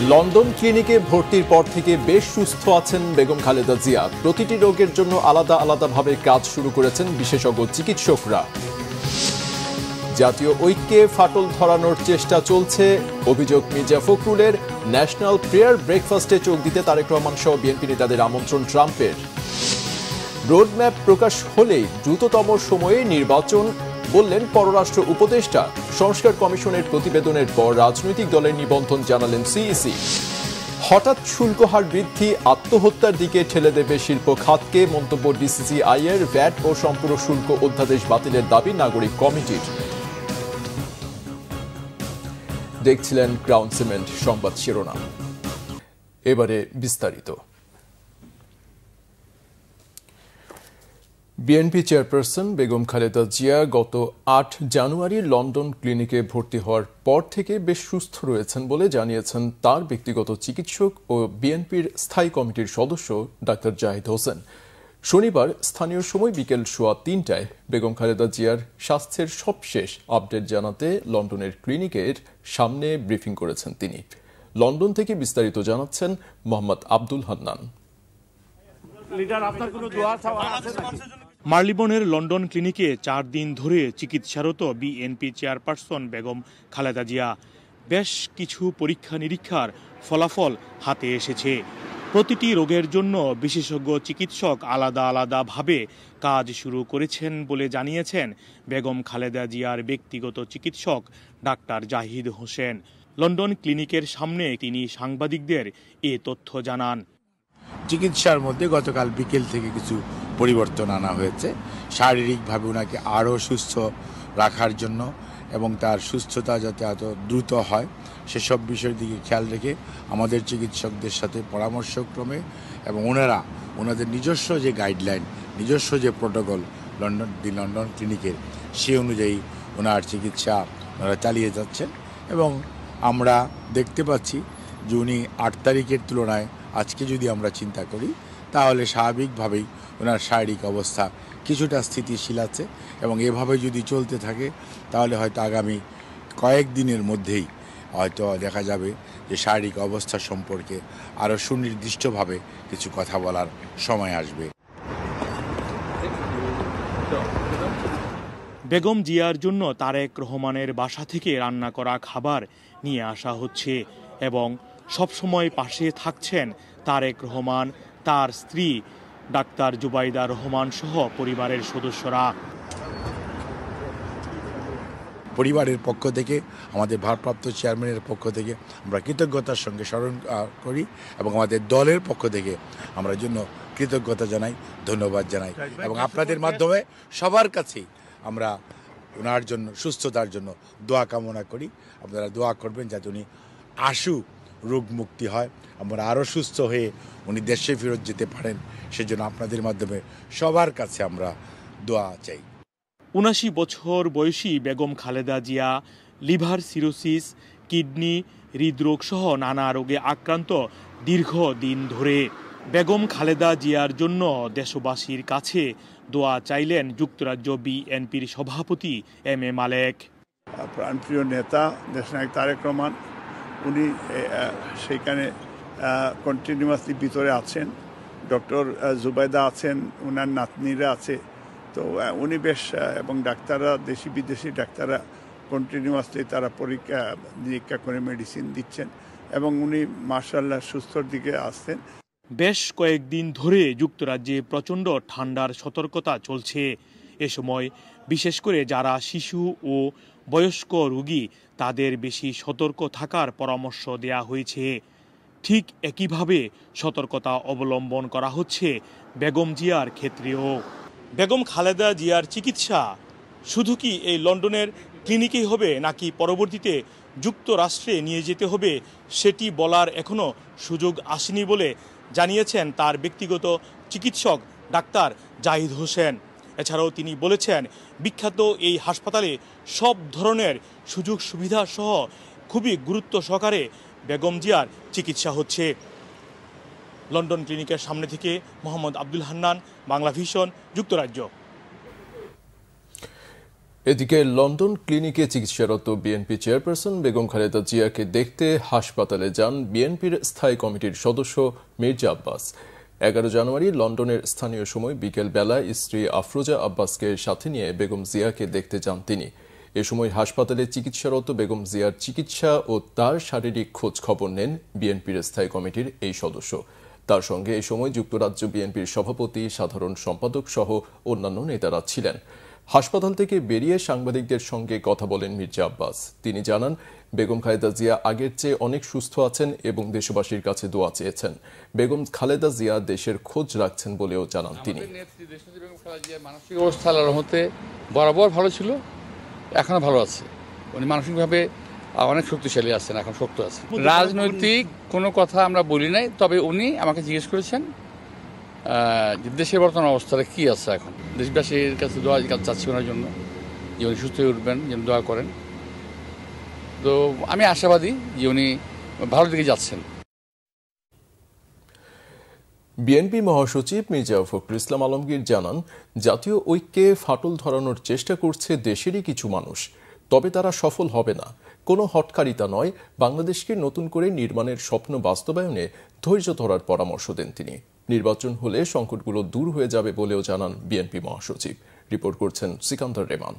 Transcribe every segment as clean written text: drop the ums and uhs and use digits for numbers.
London ক্লিনিকে ভর্তির পর থেকে বেশ সুস্থ আছেন বেগম খালেদা জিয়া। প্রতিটি রোগের জন্য আলাদা আলাদাভাবে কাজ শুরু করেছেন বিশেষজ্ঞ চিকিৎসকরা। জাতীয় ঐক্যে ফাটল ধরানোর চেষ্টা চলছে, অভিযোগ মির্জা ফখরুলের। ন্যাশনাল প্রেয়ার ব্রেকফাস্টে যোগ দিতে তারেক রহমান সহ বিএনপি নেতাদের আমন্ত্রণ ট্রাম্পের। রোডম্যাপ প্রকাশ হলেই দ্রুততম সময়ে নির্বাচন বললেন পররাষ্ট্র উপদেষ্টা। সংস্কার কমিশনের প্রতিবেদনের পর রাজনৈতিক দলের নিবন্ধন জানালেন সিইসি। হঠাৎ শুল্ক হার বৃদ্ধি আত্মহত্যার দিকে ঠেলে দেবে শিল্প খাতকে, মন্তব্য ডিসিসিআই এর। ভ্যাট ও সম্পূরক শুল্ক অধ্যাদেশ বাতিলের দাবি নাগরিক কমিটির। দেখছিলেন ক্রাউন সিমেন্ট সংবাদ শিরোনাম। এবারে বিস্তারিত। বিএনপি চেয়ারপারসন বেগম খালেদা জিয়া গত ৮ জানুয়ারি লন্ডন ক্লিনিকে ভর্তি হওয়ার পর থেকে বেশ সুস্থ রয়েছেন বলে জানিয়েছেন তার ব্যক্তিগত চিকিৎসক ও বিএনপির স্থায়ী কমিটির সদস্য ডাক্তার জাহিদ হোসেন। শনিবার স্থানীয় সময় বিকেল 3:15টায় বেগম খালেদা জিয়ার স্বাস্থ্যের সবশেষ আপডেট জানাতে লন্ডনের ক্লিনিকের সামনে ব্রিফিং করেছেন তিনি। লন্ডন থেকে বিস্তারিত জানাচ্ছেন মোহাম্মদ আব্দুল হান্নান। মার্লিবনের লন্ডন ক্লিনিকে 4 দিন ধরে চিকিৎসারত বিএনপি চেয়ারপারসন বেগম খালেদা জিয়া। বেশ কিছু পরীক্ষা নিরীক্ষার ফলাফল হাতে এসেছে। প্রতিটি রোগের জন্য বিশেষজ্ঞ চিকিৎসক আলাদা আলাদাভাবে কাজ শুরু করেছেন বলে জানিয়েছেন বেগম খালেদা জিয়ার ব্যক্তিগত চিকিৎসক ডাক্তার জাহিদ হোসেন। লন্ডন ক্লিনিকের সামনে তিনি সাংবাদিকদের এ তথ্য জানান। চিকিৎসার মধ্যে গতকাল বিকেল থেকে কিছু পরিবর্তন আনা হয়েছে, শারীরিকভাবে ওনাকে আরও সুস্থ রাখার জন্য এবং তার সুস্থতা যাতে এত দ্রুত হয় সেসব বিষয়ের দিকে খেয়াল রেখে আমাদের চিকিৎসকদের সাথে পরামর্শক্রমে এবং ওনাদের নিজস্ব যে গাইডলাইন, নিজস্ব যে প্রোটোকল লন্ডন ক্লিনিকের, সে অনুযায়ী ওনার চিকিৎসা ওনারা চালিয়ে যাচ্ছেন। এবং আমরা দেখতে পাচ্ছি যে উনি 8 তারিখের তুলনায় আজকে যদি আমরা চিন্তা করি তাহলে স্বাভাবিকভাবেই ওনার শারীরিক অবস্থা কিছুটা স্থিতিশীল আছে এবং এভাবে যদি চলতে থাকে তাহলে হয়তো আগামী কয়েকদিনের মধ্যেই হয়তো দেখা যাবে যে শারীরিক অবস্থা সম্পর্কে আরও সুনির্দিষ্টভাবে কিছু কথা বলার সময় আসবে। বেগম জিয়ার জন্য তারেক রহমানের বাসা থেকে রান্না করা খাবার নিয়ে আসা হচ্ছে এবং সবসময় পাশে থাকছেন তারেক রহমান, তার স্ত্রী ডাক্তার জুবাইদা রহমান সহ পরিবারের সদস্যরা। পরিবারের পক্ষ থেকে, আমাদের ভারপ্রাপ্ত চেয়ারম্যানের পক্ষ থেকে আমরা কৃতজ্ঞতার সঙ্গে স্মরণ করি এবং আমাদের দলের পক্ষ থেকে আমরা জন্য কৃতজ্ঞতা জানাই, ধন্যবাদ জানাই এবং আপনাদের মাধ্যমে সবার কাছেই আমরা ওনার জন্য সুস্থতার জন্য দোয়া কামনা করি। আপনারা দোয়া করবেন যাতে উনি আশু রোগ মুক্তি হয়, আমরা আরও সুস্থ হয়ে উনি দেশে ফেরত যেতে পারেন, সেজন্য আপনাদের মাধ্যমে সবার কাছে আমরা দোয়া চাই। ৭৯ বছর বয়সী Begum Khaleda Zia liver cirrhosis, kidney, হৃদরোগ সহ নানা রোগে আক্রান্ত দীর্ঘদিন ধরে। বেগম খালেদা জিয়ার জন্য দেশবাসীর কাছে দোয়া চাইলেন যুক্তরাজ্য বিএনপির সভাপতি এম এ মালেক। প্রাণপ্রিয় নেতা দেশনায়ক তারেক রহমান, উনি সেইখানে কন্টিনিউয়াসলি ভিতরে আছেন। ডক্টর জুবাইদা আছেন, ওনার নাতনিরা আছে। তো উনি বেশ এবং ডাক্তাররা, দেশি বিদেশি ডাক্তাররা কন্টিনিউয়াসলি তারা পরীক্ষা নিরীক্ষা করে মেডিসিন দিচ্ছেন এবং উনি মাশাআল্লাহ সুস্থর দিকে আসছেন। বেশ কয়েকদিন ধরে যুক্তরাজ্যে প্রচণ্ড ঠান্ডার সতর্কতা চলছে। এ সময় বিশেষ করে যারা শিশু ও বয়স্ক রোগী তাদের বেশি সতর্ক থাকার পরামর্শ দেয়া হয়েছে। ঠিক একইভাবে সতর্কতা অবলম্বন করা হচ্ছে বেগম জিয়ার ক্ষেত্রেও। বেগম খালেদা জিয়ার চিকিৎসা শুধু কি এই লন্ডনের ক্লিনিকেই হবে নাকি পরবর্তীতে যুক্তরাষ্ট্রে নিয়ে যেতে হবে সেটি বলার এখনও সুযোগ আসেনি বলে জানিয়েছেন তার ব্যক্তিগত চিকিৎসক ডাক্তার জাহিদ হোসেন। এছাড়াও তিনি বলেছেন বিখ্যাত এই হাসপাতালে সব ধরনের সুযোগ সুবিধা সহ খুবই গুরুত্ব সহকারে বেগম জিয়ার চিকিৎসা হচ্ছে। লন্ডন ক্লিনিকের সামনে থেকে মোহাম্মদ আব্দুল হান্নান, বাংলা ভিশন, যুক্তরাজ্য। এদিকে লন্ডন ক্লিনিকে চিকিৎসারত বিএনপি চেয়ারপারসন বেগম খালেদা জিয়াকে দেখতে হাসপাতালে যান বিএনপির স্থায়ী কমিটির সদস্য মির্জা আব্বাস। 11 জানুয়ারি লন্ডনের স্থানীয় সময় বিকেল বেলায় স্ত্রী আফরোজা আব্বাসকে সাথে নিয়ে বেগম জিয়াকে দেখতে যান তিনি। এ সময় হাসপাতালে চিকিৎসারত বেগম জিয়ার চিকিৎসা ও তার শারীরিক খোঁজ খবর নেন বিএনপির স্থায়ী কমিটির এই সদস্য। তার সঙ্গে এই সময় যুক্তরাজ্য বিএনপির সভাপতি, সাধারণ সম্পাদক সহ অন্যান্য নেতারা ছিলেন। হাসপাতাল থেকে বেরিয়ে সাংবাদিকদের সঙ্গে কথা বলেন মির্জা আব্বাস। তিনি জানান, বেগম খালেদা জিয়া আগের চেয়ে অনেক সুস্থ আছেন এবং দেশবাসীর কাছে দোয়া চেয়েছেন। বেগম খালেদা জিয়া দেশের খোঁজ রাখছেন বলেও জানান তিনি। মানসিক অবস্থা আল্লাহর রহমতে বরাবর ভালো ছিল, এখনো ভালো আছে। উনি মানসিকভাবে অনেক শক্তিশালী আছেন, এখন শক্ত আছে। রাজনৈতিক কোনো কথা আমরা বলি নাই, তবে উনি আমাকে জিজ্ঞেস করেছেন দেশের বর্তমান অবস্থাটা কি আছে। এখন দেশবাসীর কাছে দোয়া চাচ্ছি ওনার জন্য, যে উনি সুস্থ হয়ে উঠবেন, যেন দোয়া করেন। তো আমি আশাবাদী যে উনি ভালো দিকে যাচ্ছেন। বিএনপি মহাসচিব মির্জা ফখরুল ইসলাম আলমগীর জানান, জাতীয় ঐক্যে ফাটল ধরানোর চেষ্টা করছে দেশেরই কিছু মানুষ, তবে তারা সফল হবে না। কোনো হঠকারিতা নয়, বাংলাদেশকে নতুন করে নির্মাণের স্বপ্ন বাস্তবায়নে ধৈর্য ধরার পরামর্শ দেন তিনি। নির্বাচন হলে সংকটগুলো দূর হয়ে যাবে বলেও জানান বিএনপি মহাসচিব। রিপোর্ট করছেন সিকান্দার রেমান।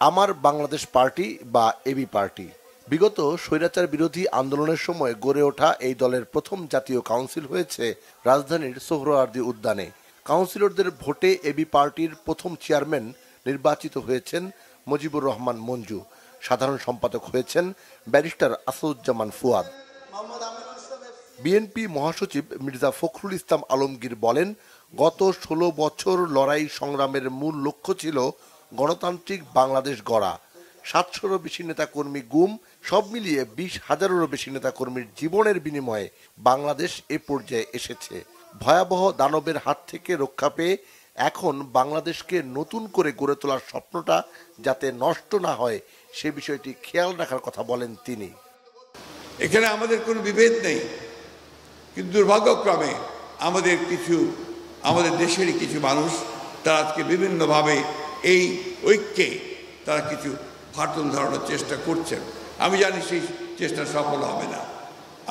আমার বাংলাদেশ পার্টি বা এবি পার্টি বিগত স্বৈরাচার বিরোধী আন্দোলনের সময় গড়ে ওঠা এই দলের প্রথম জাতীয় কাউন্সিল হয়েছে রাজধানীর সোহরাওয়ার্দী উদ্যানে। কাউন্সিলরদের ভোটে এবি পার্টির প্রথম চেয়ারম্যান নির্বাচিত হয়েছেন মুজিবুর রহমান মঞ্জু। সাধারণ সম্পাদক হয়েছেন ব্যারিস্টার আসাদুজ্জামান ফুয়াদ। বিএনপি মহাসচিব মির্জা ফখরুল ইসলাম আলমগীর বলেন, গত 16 বছর লড়াই সংগ্রামের মূল লক্ষ্য ছিল গণতান্ত্রিক বাংলাদেশ গড়া। 700-রও বেশি নেতাকর্মী গুম, সব মিলিয়ে 20,000-এরও বেশি নেতাকর্মীর জীবনের বিনিময়ে বাংলাদেশ এ পর্যায়ে এসেছে। ভয়াবহ দানবের হাত থেকে রক্ষা পেয়ে এখন বাংলাদেশকে নতুন করে গড়ে তোলার স্বপ্নটা যাতে নষ্ট না হয় সে বিষয়টি খেয়াল রাখার কথা বলেন তিনি। এখানে আমাদের কোনো বিভেদ নেই, কিন্তু দুর্ভাগ্যক্রমে আমাদের দেশেরই কিছু মানুষ তারা আজকে বিভিন্নভাবে এই ঐক্যে তারা কিছু ফাটল ধরানোর চেষ্টা করছেন। আমি জানি সেই চেষ্টা সফল হবে না।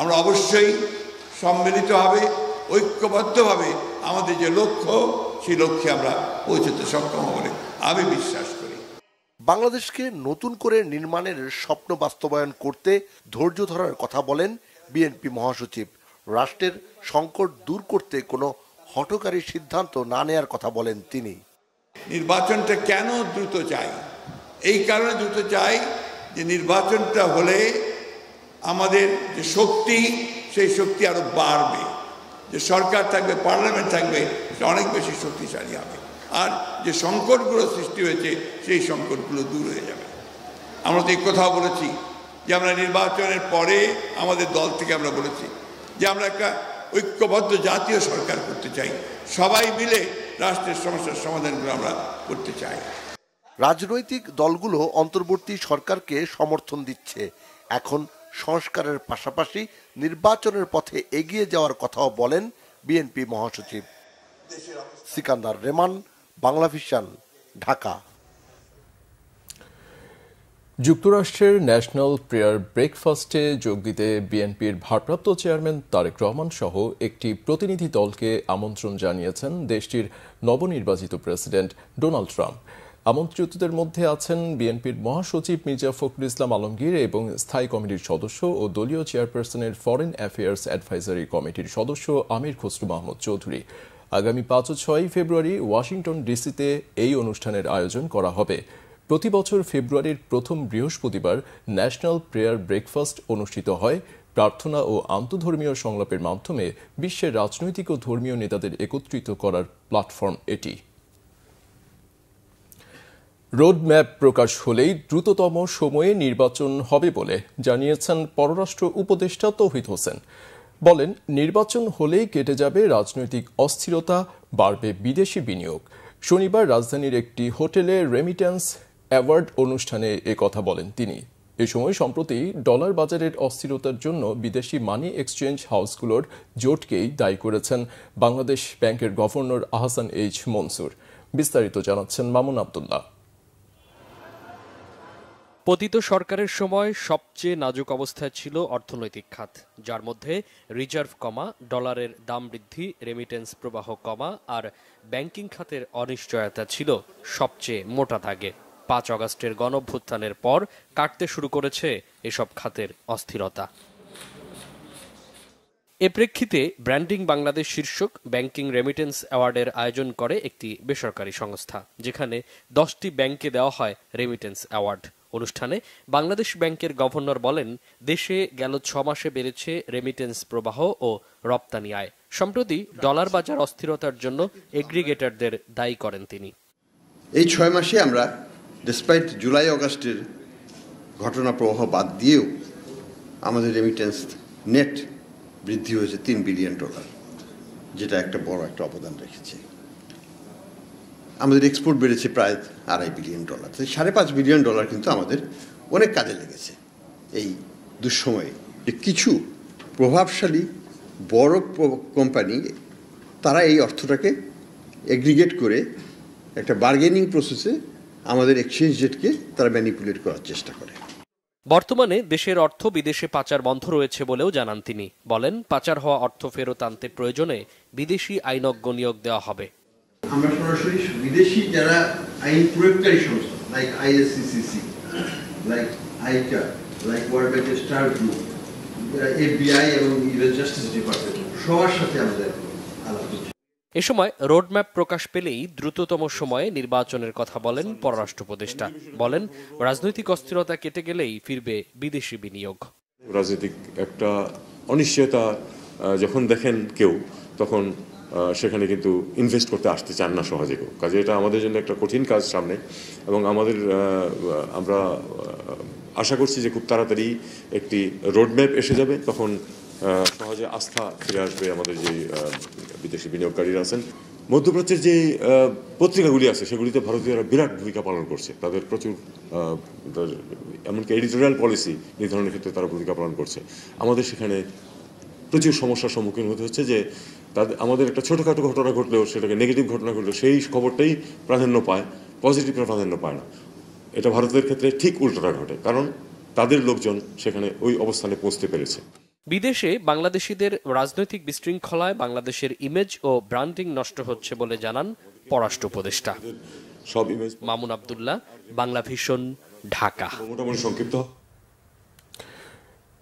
আমরা অবশ্যই সম্মিলিতভাবে ঐক্যবদ্ধভাবে আমাদের যে লক্ষ্য সেই লক্ষ্যে আমরা পৌঁছতে সক্ষম বলে আমি বিশ্বাস করি। বাংলাদেশকে নতুন করে নির্মাণের স্বপ্ন বাস্তবায়ন করতে ধৈর্য ধরার কথা বলেন বিএনপি মহাসচিব। রাষ্ট্রের সংকট দূর করতে কোনো হঠকারী সিদ্ধান্ত না নেয়ার কথা বলেন তিনি। নির্বাচনটা কেন দ্রুত চাই? এই কারণে দ্রুত চাই যে নির্বাচনটা হলে আমাদের যে শক্তি সেই শক্তি আরো বাড়বে, যে সরকার থাকবে, পার্লামেন্ট থাকবে, সেটা অনেক বেশি শক্তিশালী হবে। আর যে সংকটগুলো সৃষ্টি হয়েছে সেই সংকটগুলো দূর হয়ে যাবে। আমরা তো এই কথাও বলেছি যে আমরা নির্বাচনের পরে আমাদের দল থেকে আমরা বলেছি যে আমরা একটা ঐক্যবদ্ধ জাতীয় সরকার করতে চাই, সবাই মিলে রাষ্ট্রের সমস্যার সমাধানগুলো আমরা করতে চাই। রাজনৈতিক দলগুলো অন্তর্বর্তী সরকারকে সমর্থন দিচ্ছে। এখন সংস্কারের পাশাপাশি নির্বাচনের পথে এগিয়ে যাওয়ার কথাও বলেন বিএনপি মহাসচিব। সিকান্দার রেমান, বাংলাভিশন, ঢাকা। যুক্তরাষ্ট্রের ন্যাশনাল প্রেয়ার ব্রেকফাস্টে যোগ দিতে বিএনপির ভারপ্রাপ্ত চেয়ারম্যান তারেক রহমান সহ একটি প্রতিনিধি দলকে আমন্ত্রণ জানিয়েছেন দেশটির নবনির্বাচিত প্রেসিডেন্ট ডোনাল্ড ট্রাম্প। আমন্ত্রিতদের মধ্যে আছেন বিএনপির মহাসচিব মির্জা ফখরুল ইসলাম আলমগীর এবং স্থায়ী কমিটির সদস্য ও দলীয় চেয়ারপারসনের ফরেন অ্যাফেয়ার্স অ্যাডভাইজারি কমিটির সদস্য আমির খসরু মাহমুদ চৌধুরী। আগামী 5 ও 6 ফেব্রুয়ারি ওয়াশিংটন ডিসিতে এই অনুষ্ঠানের আয়োজন করা হবে। প্রতি বছর ফেব্রুয়ারির প্রথম বৃহস্পতিবার ন্যাশনাল প্রেয়ার ব্রেকফাস্ট অনুষ্ঠিত হয়। প্রার্থনা ও আন্তধর্মীয় সংলাপের মাধ্যমে বিশ্বের রাজনৈতিক ও ধর্মীয় নেতাদের একত্রিত করার প্ল্যাটফর্ম এটি। রোডম্যাপ প্রকাশ হলেই দ্রুততম সময়ে নির্বাচন হবে বলে জানিয়েছেন পররাষ্ট্র উপদেষ্টা তৌহিদ হোসেন। বলেন, নির্বাচন হলেই কেটে যাবে রাজনৈতিক অস্থিরতা, বাড়বে বিদেশি বিনিয়োগ। শনিবার রাজধানীর একটি হোটেলে রেমিট্যান্স অ্যাওয়ার্ড অনুষ্ঠানে কথা বলেন তিনি। এ সময় সম্প্রতি ডলার বাজারের অস্থিরতার জন্য বিদেশি মানি এক্সচেঞ্জ হাউসগুলোর জোটকেই দায়ী করেছেন বাংলাদেশ ব্যাংকের গভর্নর আহসান এইচ মনসুর। বিস্তারিত জানাচ্ছেন মামুন আব্দুল্লাহ। পতিত সরকারের সময় সবচেয়ে নাজুক অবস্থায় ছিল অর্থনৈতিক খাত, যার মধ্যে রিজার্ভ কমা, ডলারের দাম বৃদ্ধি, রেমিটেন্স প্রবাহ কমা আর ব্যাংকিং খাতের অনিশ্চয়তা ছিল সবচেয়ে মোটা দাগে। 5 আগস্টের গণঅভ্যুত্থানের পর কাটতে শুরু করেছে এসব খাতের অস্থিরতা। এ প্রেক্ষিতে ব্র্যান্ডিং বাংলাদেশ শীর্ষক ব্যাংকিং রেমিটেন্স অ্যাওয়ার্ডের আয়োজন করে একটি বেসরকারি সংস্থা, যেখানে 10টি ব্যাংকে দেওয়া হয় রেমিটেন্স অ্যাওয়ার্ড। অনুষ্ঠানে বাংলাদেশ ব্যাংকের গভর্নর বলেন, দেশে গেল 6 মাসে বেড়েছে রেমিটেন্স প্রবাহ ও রপ্তানি আয়। সম্প্রতি ডলার বাজার অস্থিরতার জন্য এগ্রিগেটরদের দায়ী করেন তিনি। এই 6 মাসে আমরা ডিসপাইট জুলাই আগস্টের ঘটনা প্রবাহ বাদ দিয়েও আমাদের রেমিটেন্স নেট বৃদ্ধি হয়েছে $3 বিলিয়ন, যেটা একটা বড় একটা অবদান রেখেছে। আমাদের এক্সপোর্ট বেড়েছে প্রায় $2.5 বিলিয়ন। $5.5 বিলিয়ন কিন্তু আমাদের অনেক কাজে লেগেছে এই দুঃসময়ে। কিছু প্রভাবশালী বড় কোম্পানি তারা এই অর্থটাকে এগ্রিগেট করে একটা বার্গেনিং প্রসেসে আমাদের এক্সচেঞ্জ রেটকে তারা ম্যানিপুলেট করার চেষ্টা করে। বর্তমানে দেশের অর্থ বিদেশে পাচার বন্ধ রয়েছে বলেও জানান তিনি। বলেন, পাচার হওয়া অর্থ ফেরত আনতে প্রয়োজনে বিদেশি আইনজ্ঞ নিয়োগ দেওয়া হবে। আমরা সরাসরি বিদেশি যারা আইন প্রয়োগকারী সংস্থা, লাইক ISCCC, লাইক আইকা, লাইক ওয়ার্ল্ড ব্যাংকের স্টার গ্রুপ, FBI এবং ইউএস জাস্টিস ডিপার্টমেন্ট, সবার সাথে আমাদের আলাপ হচ্ছে। এ সময় রোডম্যাপ প্রকাশ পেলেই দ্রুততম সময়ে নির্বাচনের কথা বলেন পররাষ্ট্র উপদেষ্টা। বলেন, রাজনৈতিক অস্থিরতা কেটে গেলেই ফিরবে বিদেশি বিনিয়োগ। রাজনৈতিক একটা অনিশ্চয়তা যখন দেখেন কেউ, তখন সেখানে কিন্তু ইনভেস্ট করতে আসতে চান না সহজে কেউ। কাজে এটা আমাদের জন্য একটা কঠিন কাজ সামনে, এবং আমরা আশা করছি যে খুব তাড়াতাড়ি একটি রোডম্যাপ এসে যাবে, তখন সহজে আস্থা ফিরে আসবে আমাদের যে বিদেশি বিনিয়োগকারীরা আছেন। মধ্যপ্রাচ্যের যে পত্রিকাগুলি আছে সেগুলিতে ভারতীয়রা বিরাট ভূমিকা পালন করছে। তাদের প্রচুর এমনকি এডিটোরিয়াল পলিসি নির্ধারণের ক্ষেত্রে তারা ভূমিকা পালন করছে। আমাদের সেখানে প্রচুর সমস্যার সম্মুখীন হতে হচ্ছে যে আমাদের একটা ছোটোখাটো ঘটনা ঘটলেও, সেটাকে নেগেটিভ ঘটনা ঘটলেও সেই খবরটাই প্রাধান্য পায়, পজিটিভটা প্রাধান্য পায় না। এটা ভারতের ক্ষেত্রে ঠিক উল্টোটা ঘটে, কারণ তাদের লোকজন সেখানে ওই অবস্থানে পৌঁছতে পেরেছে। বিদেশে বাংলাদেশিদের রাজনৈতিক বিশৃঙ্খলায় বাংলাদেশের ইমেজ ও ব্র্যান্ডিং নষ্ট হচ্ছে বলে জানান পররাষ্ট্র উপদেষ্টা। মামুন আব্দুল্লাহ, বাংলা ভিশন, ঢাকা। মোটামুটি সংক্ষিপ্ত।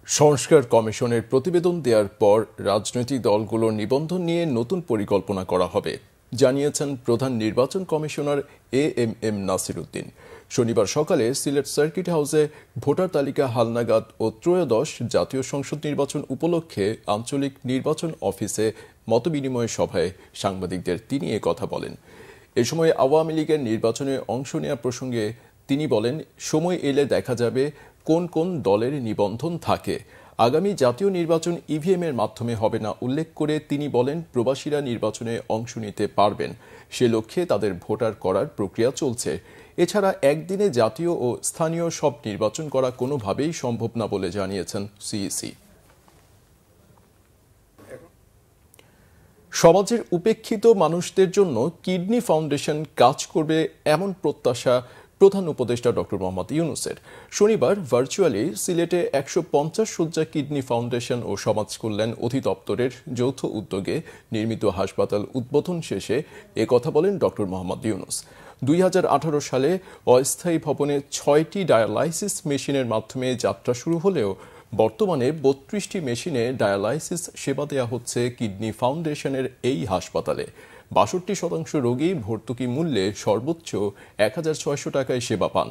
সংস্কার কমিশনের প্রতিবেদন দেওয়ার পর রাজনৈতিক দলগুলোর নিবন্ধন নিয়ে নতুন পরিকল্পনা করা হবে, জানিয়েছেন প্রধান নির্বাচন কমিশনার AMM নাসির উদ্দিন। শনিবার সকালে সিলেট সার্কিট হাউসে ভোটার তালিকা হালনাগাদ ও ত্রয়োদশ জাতীয় সংসদ নির্বাচন উপলক্ষে আঞ্চলিক নির্বাচন অফিসে মতবিনিময় সভায় সাংবাদিকদের তিনি কথা বলেন। এ সময় আওয়ামী লীগের নির্বাচনে অংশ নেওয়া প্রসঙ্গে তিনি বলেন, সময় এলে দেখা যাবে কোন কোন দলের নিবন্ধন থাকে। আগামী জাতীয় নির্বাচন EVM এর মাধ্যমে হবে না উল্লেখ করে তিনি বলেন, প্রবাসীরা নির্বাচনে অংশ নিতে পারবেন, সে লক্ষ্যে তাদের ভোটার করার প্রক্রিয়া চলছে। এছাড়া একদিনে জাতীয় ও স্থানীয় সব নির্বাচন করা কোনোভাবেই সম্ভব না বলে জানিয়েছেন CEC। সমাজের উপেক্ষিত মানুষদের জন্য কিডনি ফাউন্ডেশন কাজ করবে এমন প্রত্যাশা প্রধান উপদেষ্টা ডক্টর মোহাম্মদ ইউনূসের। শনিবার ভার্চুয়ালি সিলেটে 150 শয্যা কিডনি ফাউন্ডেশন ও সমাজ কল্যাণ অধিদপ্তরের যৌথ উদ্যোগে নির্মিত হাসপাতাল উদ্বোধন শেষে কথা বলেন ডক্টর মোহাম্মদ ইউনূস। 2018 সালে অস্থায়ী ভবনে 6টি ডায়ালাইসিস মেশিনের মাধ্যমে যাত্রা শুরু হলেও বর্তমানে 32টি মেশিনে ডায়ালাইসিস সেবা দেওয়া হচ্ছে কিডনি ফাউন্ডেশনের এই হাসপাতালে। 62% রোগী ভর্তুকি মূল্যে সর্বোচ্চ 1600 টাকায় সেবা পান।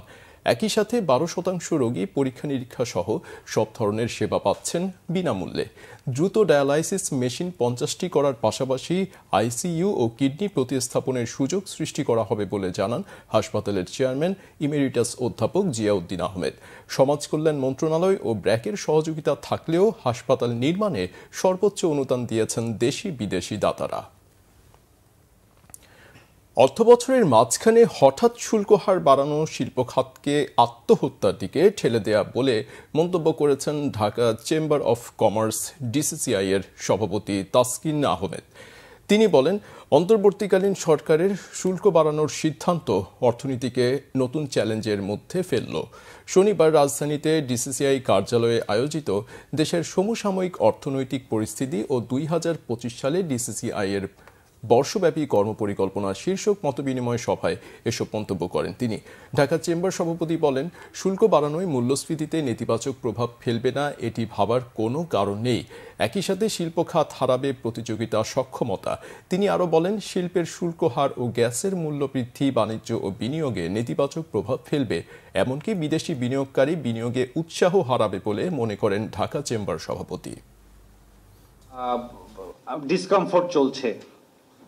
একই সাথে 12% রোগী পরীক্ষা নিরীক্ষা সহ সব ধরনের সেবা পাচ্ছেন বিনামূল্যে। দ্রুত ডায়ালাইসিস মেশিন 50টি করার পাশাপাশি ICU ও কিডনি প্রতিস্থাপনের সুযোগ সৃষ্টি করা হবে বলে জানান হাসপাতালের চেয়ারম্যান ইমেরিটাস অধ্যাপক জিয়াউদ্দিন আহমেদ। সমাজ কল্যাণ মন্ত্রণালয় ও ব্র্যাকের সহযোগিতা থাকলেও হাসপাতাল নির্মাণে সর্বোচ্চ অনুদান দিয়েছেন দেশি বিদেশি দাতারা। অর্থবছরের মাঝখানে হঠাৎ শুল্ক হার বাড়ানো শিল্প খাতকে আত্মহত্যার দিকে ঠেলে দেয়া বলে মন্তব্য করেছেন Dhaka chamber of commerce DCCI এর সভাপতি তাসকিন আহমেদ। তিনি বলেন, অন্তর্বর্তীকালীন সরকারের শুল্ক বাড়ানোর সিদ্ধান্ত অর্থনীতিকে নতুন চ্যালেঞ্জের মধ্যে ফেলল। শনিবার রাজধানীতে ডিসিসিআই কার্যালয়ে আয়োজিত দেশের সমসাময়িক অর্থনৈতিক পরিস্থিতি ও 2025 সালে ডিসিসিআই এর বর্ষব্যাপী কর্মপরিকল্পনা শীর্ষক মতবিনিময় সভায় এসব মন্তব্য করেন তিনি। ঢাকা চেম্বার সভাপতি বলেন, শুল্ক বাড়ানোয় মূল্যস্ফীতিতে নেতিবাচক প্রভাব ফেলবে না এটি ভাবার কোনো কারণ নেই। একই সাথে শিল্প খাত হারাবে প্রতিযোগিতা সক্ষমতা। তিনি আরও বলেন, শিল্পের শুল্ক হার ও গ্যাসের মূল্য বৃদ্ধি বাণিজ্য ও বিনিয়োগে নেতিবাচক প্রভাব ফেলবে, এমনকি বিদেশি বিনিয়োগকারী বিনিয়োগে উৎসাহ হারাবে বলে মনে করেন ঢাকা চেম্বার সভাপতি। ডিসকমফোর্ট চলছে,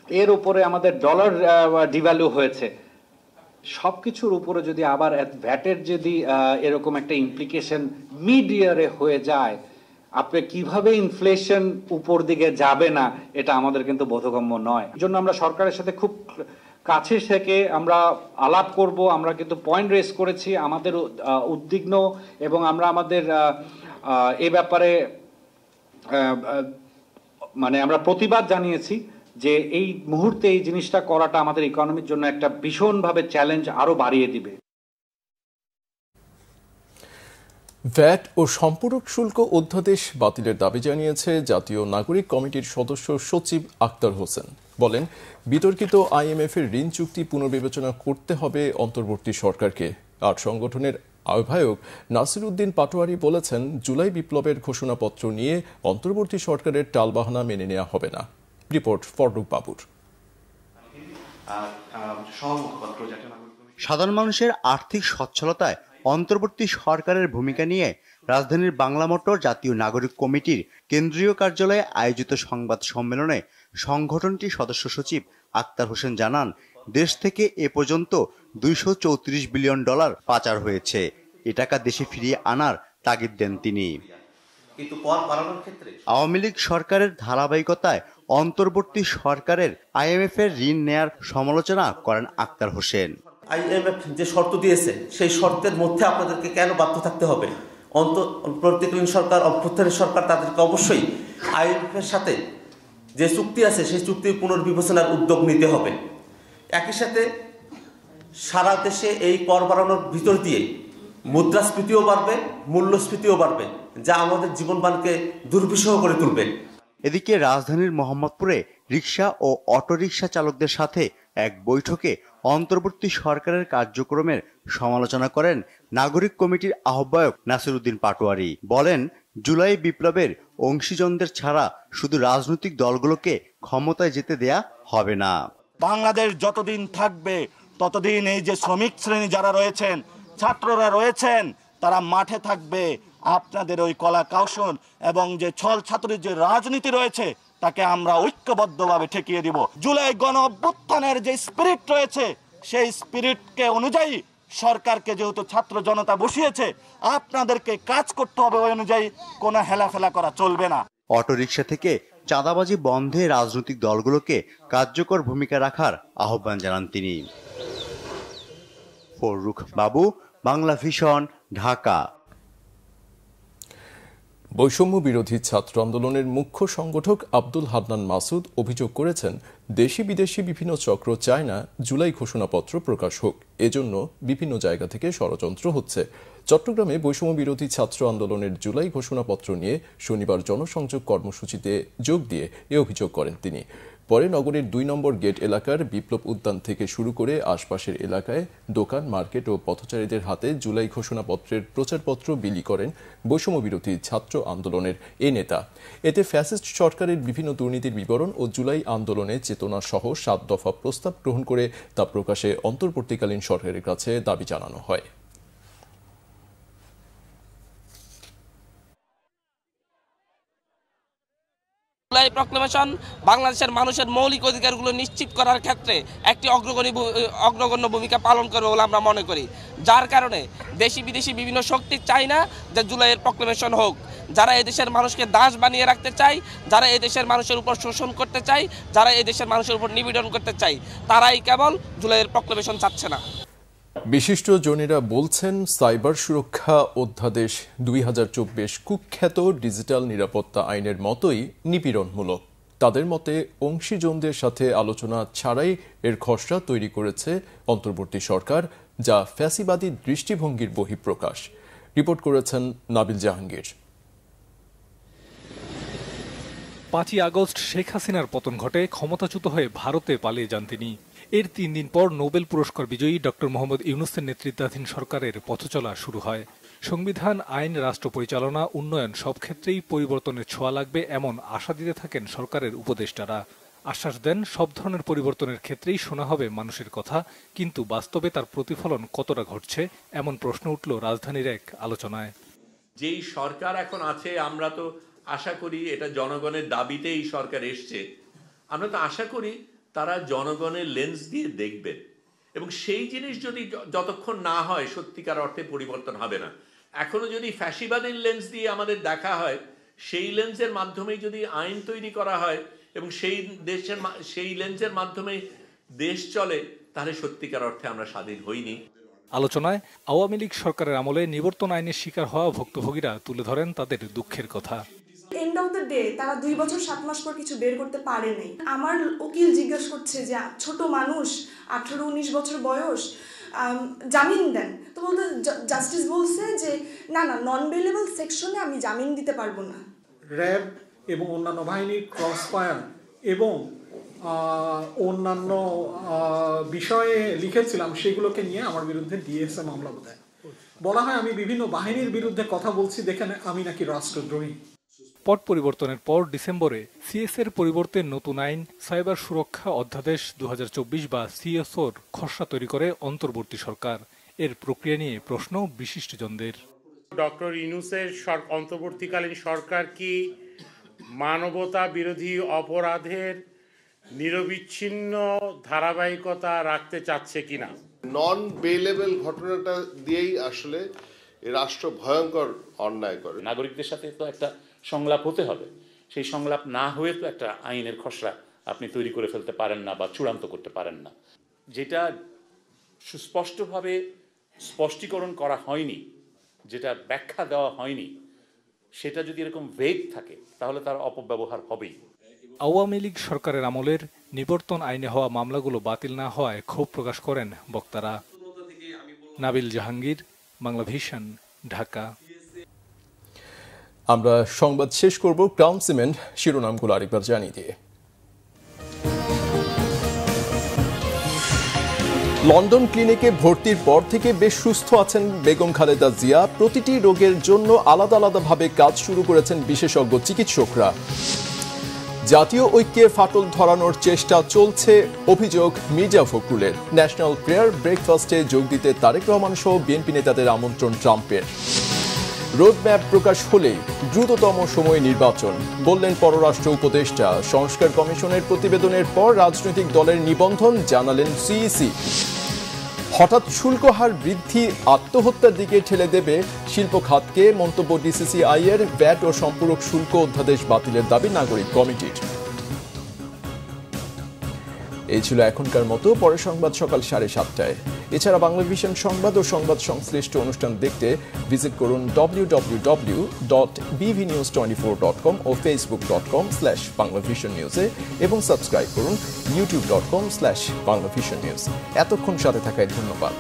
এর উপরে আমাদের ডলার ডিভ্যালু হয়েছে, সবকিছুর উপরে যদি আবার ভ্যাটের যদি এরকম একটা ইমপ্লিকেশন মিড ইয়ারে হয়ে যায়, আপনি কিভাবে ইনফ্লেশন উপর দিকে যাবে না এটা আমাদের কিন্তু বোধগম্য নয়। এই জন্য আমরা সরকারের সাথে খুব কাছে থেকে আমরা আলাপ করব। আমরা কিন্তু পয়েন্ট রেজ করেছি, আমাদের উদ্বিগ্ন এবং আমরা আমাদের এ ব্যাপারে মানে আমরা প্রতিবাদ জানিয়েছি যে এই মুহূর্তে এই জিনিসটা করাটা আমাদের ইকোনমির জন্য একটা ভীষণভাবে চ্যালেঞ্জ আরো বাড়িয়ে দিবে। ভ্যাট ও সম্পূরক শুল্ক অধ্যাদেশ বাতিলের দাবি জানিয়েছে জাতীয় নাগরিক কমিটির সদস্য সচিব আক্তার হোসেন। বলেন, বিতর্কিত IMF এর ঋণ চুক্তি পুনর্বিবেচনা করতে হবে অন্তর্বর্তী সরকারকে। আর সংগঠনের আহ্বায়ক নাসির উদ্দিন পাটোয়ারি বলেছেন, জুলাই বিপ্লবের ঘোষণাপত্র নিয়ে অন্তর্বর্তী সরকারের টালবাহানা মেনে নেওয়া হবে না। রিপোর্ট ফররুখ বাবুর। সাধারণ মানুষের আর্থিক সচ্ছলতায় অন্তর্বর্তী সরকারের ভূমিকা নিয়ে রাজধানীর বাংলা মোটর জাতীয় নাগরিক কমিটির কেন্দ্রীয় কার্যালয়ে আয়োজিত সংবাদ সম্মেলনে সংগঠনটির সদস্য সচিব আক্তার হোসেন জানান, দেশ থেকে এ পর্যন্ত 234 বিলিয়ন ডলার পাচার হয়েছে। এ টাকা দেশে ফিরিয়ে আনার তাগিদ দেন তিনি। আওয়ামী লীগ সরকারের ধারাবাহিকতায় অন্তর্বর্তী সরকারের IMF এর ঋণ নেয়ার সমালোচনা করেন আক্তার হোসেন। IMF যে শর্ত দিয়েছে সেই শর্তের মধ্যে আপনাদেরকে কেন বাধ্য থাকতে হবে? অন্তর্বর্তীকালীন সরকার, অভ্যুত্থানের সরকার, তাদেরকে অবশ্যই IMF এর সাথে যে চুক্তি আছে সেই চুক্তির পুনর্বিবেচনার উদ্যোগ নিতে হবে। একই সাথে সারা দেশে এই কর বাড়ানোর ভিতর দিয়ে মুদ্রাস্ফীতিও বাড়বে, মূল্যস্ফীতিও বাড়বে, যা আমাদের জীবনমানকে দুর্বিষহ করে তুলবে। এদিকে রাজধানীর মোহাম্মদপুরে রিকশা ও অটোরিকশা চালকদের সাথে এক বৈঠকে অন্তর্বর্তী সরকারের কার্যক্রমের সমালোচনা করেন নাগরিক কমিটির আহ্বায়ক নাসির উদ্দিন পাটোয়ারি। বলেন, জুলাই বিপ্লবের অংশীজনদের ছাড়া শুধু রাজনৈতিক দলগুলোকে ক্ষমতায় যেতে দেয়া হবে না। বাংলাদেশ যতদিন থাকবে ততদিন এই যে শ্রমিক শ্রেণী যারা রয়েছেন, ছাত্ররা রয়েছেন, তারা মাঠে থাকবে। আপনাদের ওই কলা কৌশল এবং যে ছল ছাত্রের যে রাজনীতি রয়েছে তাকে আমরা ঐক্যবদ্ধভাবে ঠেকিয়ে দিব। জুলাই গণ অভ্যুত্থানের যে স্পিরিট রয়েছে সেই স্পিরিটকে অনুযায়ী সরকারকে যেহেতু ছাত্র জনতা বসিয়েছে, আপনাদেরকে কাজ করতে হবে ওই অনুযায়ী, কোনো হেলাফেলা করা চলবে না। অটোরিকশা থেকে চাঁদাবাজি বন্ধে রাজনৈতিক দলগুলোকে কার্যকর ভূমিকা রাখার আহ্বান জানান তিনি। ফররুখ বাবু, বাংলা ভিশন, ঢাকা। বৈষম্য বিরোধী ছাত্র আন্দোলনের মুখ্য সংগঠক আব্দুল হান্নান মাসুদ অভিযোগ করেছেন, দেশি বিদেশি বিভিন্ন চক্র চায় না জুলাই ঘোষণাপত্র প্রকাশ হোক, এজন্য বিভিন্ন জায়গা থেকে ষড়যন্ত্র হচ্ছে। চট্টগ্রামে বৈষম্য বিরোধী ছাত্র আন্দোলনের জুলাই ঘোষণাপত্র নিয়ে শনিবার জনসংযোগ কর্মসূচিতে যোগ দিয়ে এ অভিযোগ করেন তিনি। পরে নগরের 2 নম্বর গেট এলাকার বিপ্লব উদ্যান থেকে শুরু করে আশপাশের এলাকায় দোকান, মার্কেট ও পথচারীদের হাতে জুলাই ঘোষণাপত্রের প্রচারপত্র বিলি করেন বৈষম্য বিরোধী ছাত্র আন্দোলনের এই নেতা। এতে ফ্যাসিস্ট সরকারের বিভিন্ন দুর্নীতির বিবরণ ও জুলাই আন্দোলনে চেতনা সহ 7 দফা প্রস্তাব গ্রহণ করে তা প্রকাশে অন্তর্বর্তীকালীন সরকারের কাছে দাবি জানানো হয়। জুলাই প্রক্লেমেশন বাংলাদেশের মানুষের মৌলিক অধিকারগুলো নিশ্চিত করার ক্ষেত্রে একটি অগ্রগণ্য ভূমিকা পালন করবে বলে আমরা মনে করি, যার কারণে দেশি বিদেশি বিভিন্ন শক্তি চায় না যে জুলাইয়ের প্রক্লেমেশন হোক। যারা এদেশের মানুষকে দাস বানিয়ে রাখতে চায়, যারা এদেশের মানুষের উপর শোষণ করতে চায়, যারা এদেশের মানুষের উপর নিপীড়ন করতে চায়, তারাই কেবল জুলাইয়ের প্রক্লেমেশন চাচ্ছে না। বিশিষ্ট জনেরা বলছেন, সাইবার সুরক্ষা অধ্যাদেশ 2024 কুখ্যাত ডিজিটাল নিরাপত্তা আইনের মতোই নিপীড়নমূলক। তাদের মতে অংশীজনদের সাথে আলোচনা ছাড়াই এর খসড়া তৈরি করেছে অন্তর্বর্তী সরকার, যা ফ্যাসিবাদী দৃষ্টিভঙ্গির বহিঃপ্রকাশ। রিপোর্ট করেছেন নাবিল জাহাঙ্গীর। 5ই আগস্ট শেখ হাসিনার পতন ঘটে, ক্ষমতাচ্যুত হয়ে ভারতে পালিয়ে যান তিনি। এর 3 দিন পর নোবেল পুরস্কার বিজয়ী ডক্টর মোহাম্মদ ইউনূসের নেতৃত্বাধীন সরকারের পথচলা শুরু হয়। সংবিধান, আইন, রাষ্ট্র পরিচালনা, উন্নয়ন সব ক্ষেত্রেই পরিবর্তনের ছোঁয়া লাগবে এমন আশা দিতে থাকেন সরকারের উপদেষ্টারা। আশ্বাস দেন সব ধরনের পরিবর্তনের ক্ষেত্রেই শোনা হবে মানুষের কথা, কিন্তু বাস্তবে তার প্রতিফলন কতটা ঘটছে এমন প্রশ্ন উঠল রাজধানীর এক আলোচনায়। যেই সরকার এখন আছে, আমরা তো আশা করি এটা জনগণের দাবিতে এই সরকার এসছে, আমরা তো আশা করি তারা জনগণের লেন্স দিয়ে দেখবেন, এবং সেই জিনিস যদি যতক্ষণ না হয় সত্যিকার অর্থে পরিবর্তন হবে না। এখনো যদি ফ্যাসিবাদের লেন্স দিয়ে আমাদের দেখা হয়, সেই লেন্সের মাধ্যমেই যদি আইন তৈরি করা হয় এবং সেই লেন্সের মাধ্যমে দেশ চলে, তাহলে সত্যিকার অর্থে আমরা স্বাধীন হইনি। আলোচনায় আওয়ামী লীগ সরকারের আমলে নিবর্তন আইনের শিকার হওয়া ভুক্তভোগীরা তুলে ধরেন তাদের দুঃখের কথা। এন্ড অফ দ্য ডে তারা 2 বছর 7 মাস পর কিছু বের করতে পারেনি। আমার উকিল জিজ্ঞাসা করছে যে ছোট মানুষ 18-19 বছর বয়স, জামিন দেন। তো বলতে জাস্টিস বলছে যে না নন বেলেবল সেকশনে আমি জামিন দিতে পারবো না। র্যাব এবং অন্যান্য বাহিনীর ক্রস ফায়ার এবং অন্যান্য বিষয়ে লিখেছিলাম, সেগুলোকে নিয়ে আমার বিরুদ্ধে ডিএসএ মামলা দেয়। বলা হয় আমি বিভিন্ন বাহিনীর বিরুদ্ধে কথা বলছি, দেখেন আমি নাকি রাষ্ট্রদ্রোহী। পট পরিবর্তনের পর ডিসেম্বরে সিএসএর পরিবর্তে নতুন আইন সাইবার সুরক্ষা অধ্যাদেশ 2024 বা সিএসওর খসড়া তৈরি করে অন্তর্বর্তী সরকার। এর প্রক্রিয়া নিয়ে প্রশ্ন বিশিষ্টজনদের। ডক্টর ইউনূসের অন্তর্বর্তীকালীন সরকার কি মানবতা বিরোধী অপরাধের নিরবিচ্ছিন্ন ধারাবাহিকতা রাখতে চাচ্ছে কিনা? নন বেলেবল ঘটনাটা দিয়েই আসলে রাষ্ট্র ভয়ঙ্কর অন্যায় করে। নাগরিকদের সাথে তো একটা সংলাপ হতে হবে, সেই সংলাপ না হয়ে তো একটা আইনের খসড়া আপনি তৈরি করে ফেলতে পারেন না বা চূড়ান্ত করতে পারেন না। যেটা সুস্পষ্টভাবে স্পষ্টীকরণ করা হয়নি, যেটা ব্যাখ্যা দেওয়া হয়নি, সেটা যদি এরকম ভেগ থাকে তাহলে তার অপব্যবহার হবেই। আওয়ামী লীগ সরকারের আমলের নিবর্তন আইনে হওয়া মামলাগুলো বাতিল না হওয়ায় ক্ষোভ প্রকাশ করেন বক্তারা। নাবিল জাহাঙ্গীর, বাংলা ভিশন, ঢাকা। আমরা সংবাদ শেষ করব ক্রাউন সিমেন্ট শিরোনামগুলো আরেকবার জানিয়ে দিয়ে। লন্ডন ক্লিনিকে ভর্তির পর থেকে বেশ সুস্থ আছেন বেগম খালেদা জিয়া। প্রতিটি রোগের জন্য আলাদা আলাদাভাবে কাজ শুরু করেছেন বিশেষজ্ঞ চিকিৎসকরা। জাতীয় ঐক্যের ফাটল ধরানোর চেষ্টা চলছে, অভিযোগ মির্জা ফখরুলের। ন্যাশনাল প্রেয়ার ব্রেকফাস্টে যোগ দিতে তারেক রহমান সহ বিএনপি নেতাদের আমন্ত্রণ ট্রাম্পের। রোডম্যাপ প্রকাশ হলেই দ্রুততম সময়ে নির্বাচন, বললেন পররাষ্ট্র উপদেষ্টা। সংস্কার কমিশনের প্রতিবেদনের পর রাজনৈতিক দলের নিবন্ধন জানালেন সিইসি। হঠাৎ শুল্ক হার বৃদ্ধি আত্মহত্যার দিকে ঠেলে দেবে শিল্প খাতকে, মন্তব্য ডিসিসিআই এর। ভ্যাট ও সম্পূরক শুল্ক অধ্যাদেশ বাতিলের দাবি নাগরিক কমিটির। এই ছিল এখনকার মতো। পরের সংবাদ সকাল 7:30টায়। এছাড়া বাংলা ভিশন সংবাদ ও সংবাদ সংশ্লিষ্ট অনুষ্ঠান দেখতে ভিজিট করুন www.bvnews24.com ও facebook.com/banglavisionnews-এ এবং সাবস্ক্রাইব করুন youtube.com/banglavisionnews। এতক্ষণ সাথে থাকায় ধন্যবাদ।